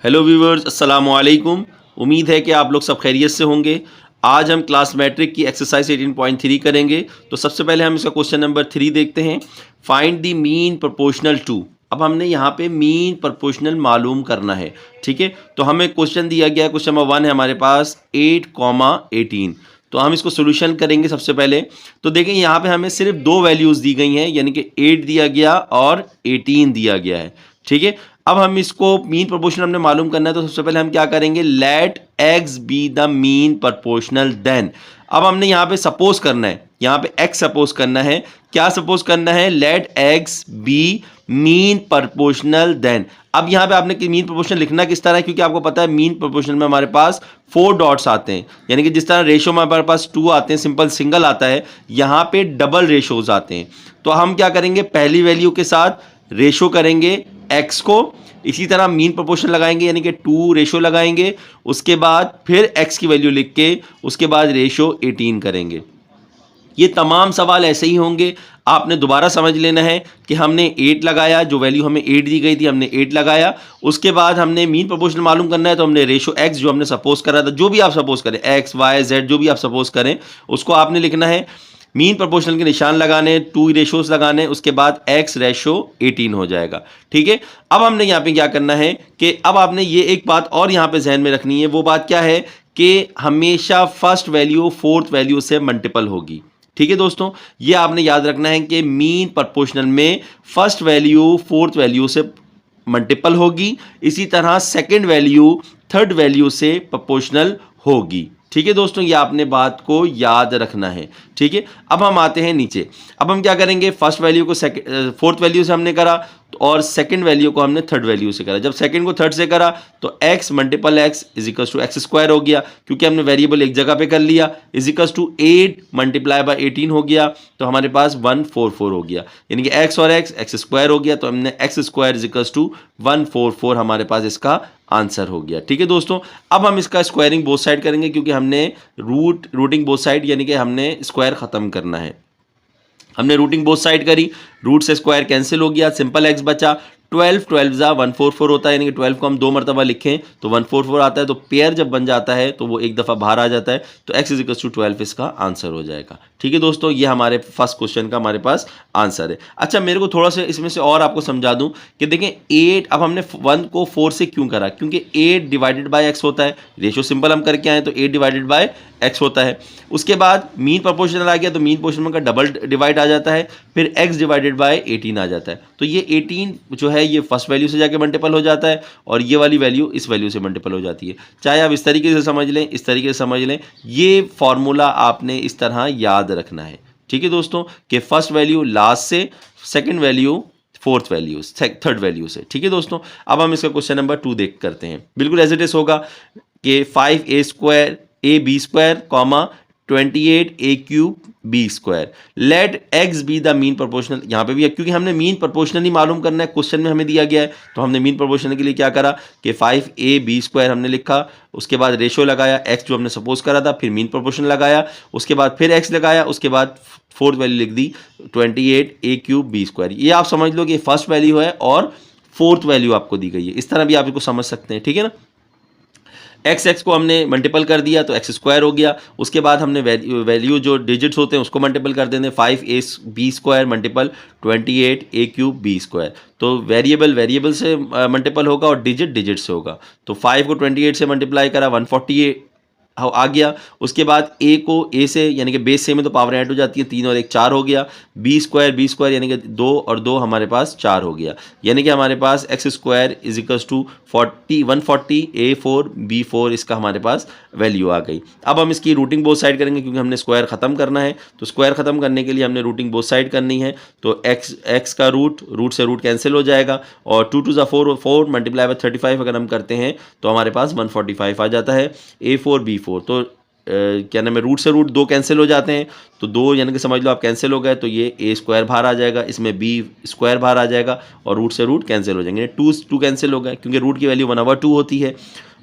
Hello viewers, अस्सलाम वालेकुम। उम्मीद है कि आप लोग सब खैरियत से होंगे। आज हम क्लास मैट्रिक की एक्सरसाइज 18.3 करेंगे। तो सबसे पहले हम इसका क्वेश्चन नंबर 3 देखते हैं। Find the mean proportional to. अब हमने यहाँ पे मीन प्रोपोर्शनल मालूम करना है, ठीक है। तो हमें क्वेश्चन दिया गया है, क्वेश्चन नंबर 1 है हमारे पास 8,18। तो हम इसको सोल्यूशन करेंगे सबसे पहले। तो देखें यहाँ पे हमें सिर्फ दो वैल्यूज़ दी गई हैं, यानी कि 8 दिया गया और 18 दिया गया है, ठीक है। अब हम इसको मीन प्रोपोर्शनल हमने मालूम करना है, तो सबसे पहले हम क्या करेंगे, let x be the mean proportional then. अब हमने यहाँ पे सपोज करना है, यहाँ पे एक्स सपोज करना है। क्या सपोज करना है, let x be mean proportional then. अब यहाँ पे आपने मीन प्रोपोर्शनल लिखना किस तरह है, क्योंकि आपको पता है मीन प्रोपोर्शनल में हमारे पास 4 डॉट्स आते हैं, यानी कि जिस तरह रेशो में हमारे पास 2 आते हैं, सिंपल सिंगल आता है, यहाँ पे डबल रेशोज आते हैं। तो हम क्या करेंगे, पहली वैल्यू के साथ रेशो करेंगे एक्स को, इसी तरह मीन प्रोपोर्शन लगाएंगे, यानी कि 2 रेशो लगाएंगे, उसके बाद फिर एक्स की वैल्यू लिख के उसके बाद रेशो 18 करेंगे। ये तमाम सवाल ऐसे ही होंगे। आपने दोबारा समझ लेना है कि हमने 8 लगाया, जो वैल्यू हमें 8 दी गई थी हमने 8 लगाया। उसके बाद हमने मीन प्रोपोर्शन मालूम करना है, तो हमने रेशो एक्स जो हमने सपोज करा था, जो भी आप सपोज करें, एक्स वाई जेड जो भी आप सपोज करें, उसको आपने लिखना है। मीन प्रोपोर्शनल के निशान लगाने, 2 रेशोज लगाने, उसके बाद x रेशो 18 हो जाएगा, ठीक है। अब हमने यहाँ पे क्या करना है कि अब आपने ये एक बात और यहाँ पे जहन में रखनी है। वो बात क्या है कि हमेशा फर्स्ट वैल्यू फोर्थ वैल्यू से मल्टीपल होगी, ठीक है दोस्तों। ये आपने याद रखना है कि मीन प्रोपोर्शनल में फर्स्ट वैल्यू फोर्थ वैल्यू से मल्टीपल होगी, इसी तरह सेकेंड वैल्यू थर्ड वैल्यू से प्रोपोर्शनल होगी, ठीक है दोस्तों। ये आपने बात को याद रखना है, ठीक है। अब हम आते हैं नीचे। अब हम क्या करेंगे, फर्स्ट वैल्यू को फोर्थ वैल्यू से हमने करा, और सेकंड वैल्यू को हमने थर्ड वैल्यू से करा। जब सेकंड को थर्ड से करा तो x multiple x is equals to x square हो गया, क्योंकि हमने वेरिएबल एक जगह पे कर लिया, is equals to 8 multiply by 18 हो गया, तो हमारे पास 144 हो गया, यानी कि x और x स्क्वायर हो गया, तो हमने x square is equals to 144 हमारे पास इसका आंसर हो गया, ठीक है दोस्तों। अब हम इसका स्क्वायरिंग बोथ साइड करेंगे, क्योंकि हमने रूटिंग बोथ साइड, यानी कि हमने स्क्वायर खत्म करना है। हमने रूटिंग बोथ साइड करी, रूट से स्क्वायर कैंसिल हो गया, सिंपल एक्स बचा। 12 12 जा 144 होता है, यानी कि 12 को हम 2 मरतबा लिखें तो 144 आता है। तो पेयर जब बन जाता है तो वो एक दफ़ा बाहर आ जाता है, तो x इज इक्वल टू 12 इसका आंसर हो जाएगा, ठीक है दोस्तों। ये हमारे फर्स्ट क्वेश्चन का हमारे पास आंसर है। अच्छा, मेरे को थोड़ा सा इसमें से और आपको समझा दूं कि देखें 8, अब हमने 1 को 4 से क्यों करा, क्योंकि 8 डिवाइडेड बाय x होता है, रेशो सिंपल हम करके आए, तो 8 डिवाइडेड बाय x होता है। उसके बाद मीन प्रोपोर्शनल आ गया, तो मीन प्रोपोर्शनल का डबल डिवाइड आ जाता है, फिर x डिवाइडेड बाय 18 आ जाता है। तो ये 18 जो है ये फर्स्ट वैल्यू से जाके मल्टीपल हो जाता है, और ये वाली वैल्यू इस वैल्यू से मल्टीपल हो जाती है। चाहे आप इस तरीके से समझ लें, इस तरीके से समझ लें, ये फॉर्मूला आपने इस तरह याद रखना है, ठीक है दोस्तों, कि फर्स्ट वैल्यू लास्ट से, second value fourth value, third value से, ठीक है दोस्तों। अब हम इसका क्वेश्चन नंबर 2 देख करते हैं। बिल्कुल एज इट इज होगा कि 5a square a b square comma 28a cube b square, let x be the mean proportional. यहाँ पे भी है, क्योंकि हमने मीन प्रोपोर्शनल ही मालूम करना है, क्वेश्चन में हमें दिया गया है, तो हमने मीन प्रोपोर्शनल के लिए क्या करा कि 5a स्क्वायर हमने लिखा, उसके बाद रेशो लगाया x जो हमने सपोज करा था, फिर मीन प्रोपोर्शनल लगाया, उसके बाद फिर x लगाया, उसके बाद फोर्थ वैल्यू लिख दी 28a क्यूब बी स्क्वायर। ये आप समझ लो कि फर्स्ट वैल्यू है और फोर्थ वैल्यू आपको दी गई है, इस तरह भी आप इसको समझ सकते हैं, ठीक है ना। x को हमने मल्टीपल कर दिया तो एक्स स्क्वायर हो गया। उसके बाद हमने वैल्यू जो डिजिट्स होते हैं उसको मल्टीपल कर देते हैं, 5a square multiple 28a cube b square. तो वेरिएबल से मल्टीपल होगा और डिजिट से होगा। तो 5 को 28 से मल्टीप्लाई करा, 148 आ गया। उसके बाद a को a से, यानी कि बेस से में तो पावर ऐड हो जाती है, 3 और 1 4 हो गया। बी स्क्वायर यानी कि 2 और 2 हमारे पास 4 हो गया, यानी कि हमारे पास x square is equals to 140 a4 b4 इसका हमारे पास वैल्यू आ गई। अब हम इसकी रूटिंग बोथ साइड करेंगे, क्योंकि हमने स्क्वायर ख़त्म करना है, तो स्क्वायर ख़त्म करने के लिए हमने रूटिंग बोथ साइड करनी है। तो एक्स का रूट से रूट कैंसिल हो जाएगा, और 2 2 4 मल्टीप्लाई बाय 35 अगर हम करते हैं तो हमारे पास 145 आ जाता है। a4 b4, तो क्या नाम है, रूट से रूट 2 कैंसिल हो जाते हैं, तो 2 यानी कि समझ लो आप कैंसिल हो गए, तो ये a स्क्वायर बाहर आ जाएगा, इसमें b स्क्वायर बाहर आ जाएगा, और रूट से रूट कैंसिल हो जाएंगे। 2 कैंसिल हो गए, क्योंकि रूट की वैल्यू 1/2 होती है,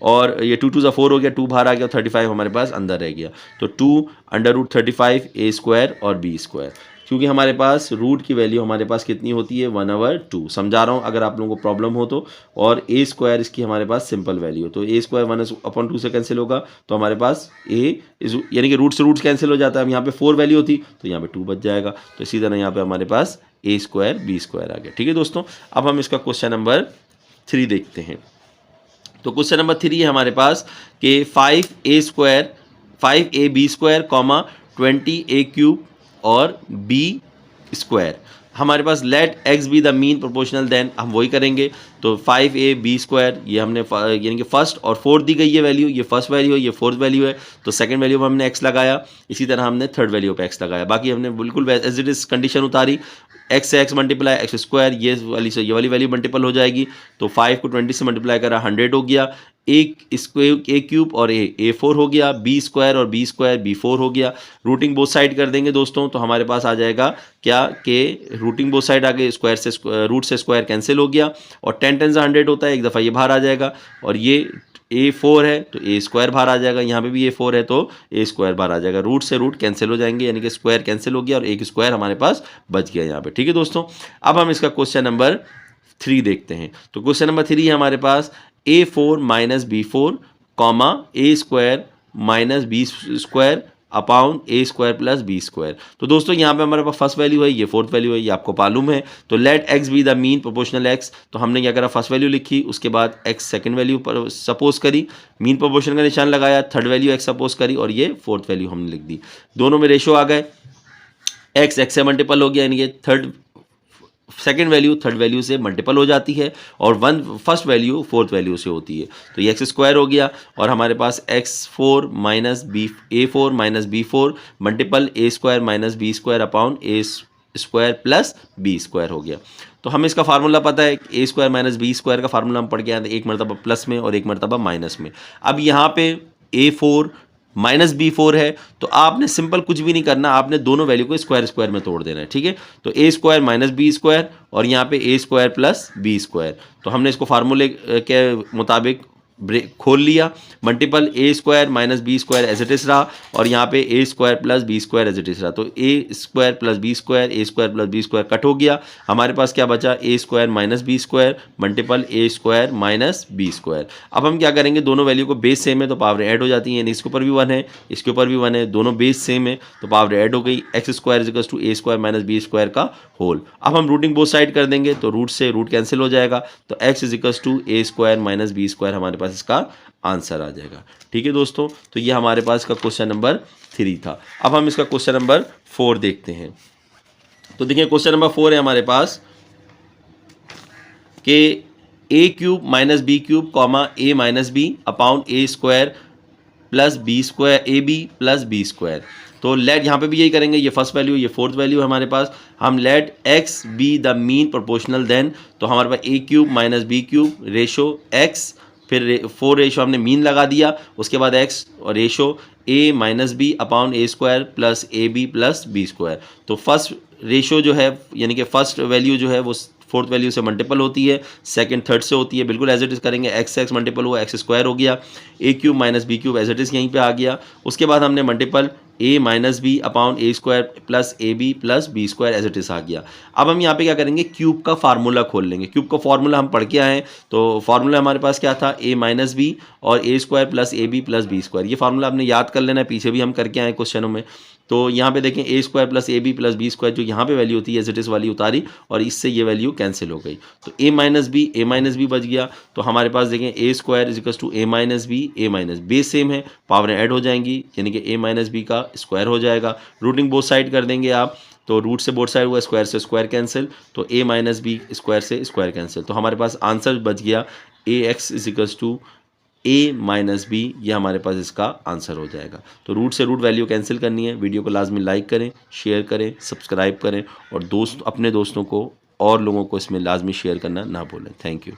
और ये 2 2 4 हो गया, 2 बाहर आ गया, 35 हमारे पास अंदर रह गया। तो 2 अंडर रूट 35 a स्क्वायर और b स्क्वायर। क्योंकि हमारे पास रूट की वैल्यू हमारे पास कितनी होती है 1/2। समझा रहा हूँ अगर आप लोगों को प्रॉब्लम हो तो। और ए स्क्वायर इसकी हमारे पास सिंपल वैल्यू है, तो ए स्क्वायर 1/2 से कैंसिल होगा, तो हमारे पास ए यानी कि रूट से रूट कैंसिल हो जाता है। अब यहाँ पे 4 वैल्यू होती तो यहाँ पे 2 बच जाएगा। तो इसी तरह यहाँ पे हमारे पास ए स्क्वायर बी स्क्वायर आ गया। ठीक है दोस्तों, अब हम इसका क्वेश्चन नंबर 3 देखते हैं। तो क्वेश्चन नंबर 3 है हमारे पास कि 5ab स्क्वायर कॉमा 20a³ और b स्क्वायर। हमारे पास let x be the mean proportional, then हम वही करेंगे। तो 5ab स्क्वायर ये हमने यानी कि फर्स्ट और फोर्थ दी गई है वैल्यू, ये फर्स्ट वैल्यू है, ये फोर्थ वैल्यू है, तो सेकंड वैल्यू में हमने x लगाया। इसी तरह हमने थर्ड वैल्यू पे x लगाया। बाकी हमने बिल्कुल एज इट इज कंडीशन उतारी, x से x मल्टीप्लाई एक्स स्क्वायर, ये वाली से ये वाली वैल्यू मल्टीपल हो जाएगी। तो 5 को 20 से मल्टीप्लाई करा 100 हो गया। a³ और a4 हो गया, b स्क्वायर और b स्क्वायर b4 हो गया। रूटिंग बोथ साइड कर देंगे दोस्तों, तो हमारे पास आ जाएगा क्या कि रूटिंग बोथ साइड आगे स्क्वायर से रूट से स्क्वायर कैंसिल हो गया, और 10 10 100 होता है, एक दफ़ा ये बाहर आ जाएगा। और ये a4 है तो a स्क्वायर बाहर आ जाएगा, यहाँ पे भी a4 है तो a स्क्वायर बाहर आ जाएगा। रूट से रूट कैंसिल हो जाएंगे, यानी कि स्क्वायर कैंसिल हो गया और एक स्क्वायर हमारे पास बच गया यहाँ पे। ठीक है दोस्तों, अब हम इसका क्वेश्चन नंबर 3 देखते हैं। तो क्वेश्चन नंबर 3 है हमारे पास a4 minus b4 comma a square minus b square upon a square plus b square. तो दोस्तों यहाँ पे हमारे पास फर्स्ट वैल्यू है, ये फोर्थ वैल्यू है, ये आपको मालूम है। तो let x be the mean proportional x, तो हमने क्या करा, फर्स्ट वैल्यू लिखी, उसके बाद x सेकंड वैल्यू पर सपोज करी, मीन प्रोपोर्शन का निशान लगाया, थर्ड वैल्यू x सपोज करी, और ये फोर्थ वैल्यू हमने लिख दी। दोनों में रेशो आ गए, x से मल्टीपल हो गया, यानी कि सेकेंड वैल्यू थर्ड वैल्यू से मल्टीपल हो जाती है, और फर्स्ट वैल्यू फोर्थ वैल्यू से होती है। तो ये एक्स स्क्वायर हो गया, और हमारे पास a4 minus b4 multiple a square minus b square upon a square plus b square हो गया। तो हमें इसका फार्मूला पता है, a square minus b square का फार्मूला हम पढ़ के आए थे, एक मरतबा प्लस में और एक मरतबा माइनस में। अब यहाँ पे a4 माइनस b4 है, तो आपने सिंपल कुछ भी नहीं करना, आपने दोनों वैल्यू को स्क्वायर स्क्वायर में तोड़ देना है। ठीक है, तो a square minus b square और यहाँ पे a square plus b square. तो हमने इसको फार्मूले के मुताबिक ब्रेक खोल लिया, multiple a square minus b square as it is रहा, और यहाँ पे a square plus b square as it is रहा। तो a square plus b square, a square plus b square cut हो गया, हमारे पास क्या बचा, a square minus b square multiple a square minus b square. अब हम क्या करेंगे, दोनों वैल्यू को बेस सेम है तो पावर ऐड हो जाती है, यानी इसके ऊपर भी 1 है, इसके ऊपर भी 1 है, दोनों बेस सेम है तो पावर ऐड हो गई। X square is equals to a square minus b square का होल। अब हम रूटिंग बोथ साइड कर देंगे, तो रूट से रूट कैंसिल हो जाएगा, तो x is equals to a square minus b square हमारे पास इसका आंसर आ जाएगा। ठीक है दोस्तों, तो ये हमारे पास का क्वेश्चन नंबर 3 था। अब हम इसका क्वेश्चन नंबर 4 देखते हैं। तो देखिए क्वेश्चन नंबर 4 है हमारे पास कि a³ minus b³ comma a minus b upon a square plus b square ab plus b square. तो लेट यहाँ पे भी यही करेंगे, ये फर्स्ट वैल्यू, ये फोर्थ वैल्यू है हमारे पास। हम let x be the mean proportional, then तो हमारे पास a³ minus b³ ratio x, फिर 4 रेशो हमने मीन लगा दिया, उसके बाद x और ratio a minus b upon a square plus a b plus b square. तो फर्स्ट रेशो जो है, यानी कि फर्स्ट वैल्यू जो है वो फोर्थ वैल्यू से मल्टीपल होती है, सेकंड थर्ड से होती है, बिल्कुल एज इट इज करेंगे, एक्स से एक्स मल्टीपल हुआ, एक्स स्क्वायर हो गया, a³ minus b³ as it is यहीं पे आ गया। उसके बाद हमने multiple a minus b upon a square plus a b plus b square as it is आ गया। अब हम यहाँ पे क्या करेंगे, क्यूब का फार्मूला खोल लेंगे। क्यूब का फार्मूला हम पढ़ के आए हैं, तो फार्मूला हमारे पास क्या था, a माइनस बी और a square plus a b plus b square. ये फार्मूला आपने याद कर लेना है, पीछे भी हम करके आए क्वेश्चनों में। तो यहाँ पे देखें a square plus a b plus b square, जो यहाँ पे वैल्यू होती है एज इट इज वाली उतारी, और इससे ये वैल्यू कैंसिल हो गई, तो a माइनस बी बच गया। तो हमारे पास देखें a square is equal to a minus b, base same है, पावर ऐड हो जाएंगी, यानी कि a माइनस बी का स्क्वायर हो जाएगा। रूटिंग बोथ साइड कर देंगे आप, तो रूट से बोथ साइड हुआ, स्क्वायर से स्क्वायर कैंसिल, तो a माइनस बी स्क्वायर से स्क्वायर कैंसिल। तो हमारे पास आंसर बच गया ax is equal to a minus b, ये हमारे पास इसका आंसर हो जाएगा। तो रूट से रूट वैल्यू कैंसिल करनी है। वीडियो को लाजमी लाइक करें, शेयर करें, सब्सक्राइब करें, और अपने दोस्तों को और लोगों को इसमें लाजमी शेयर करना ना भूलें। Thank you.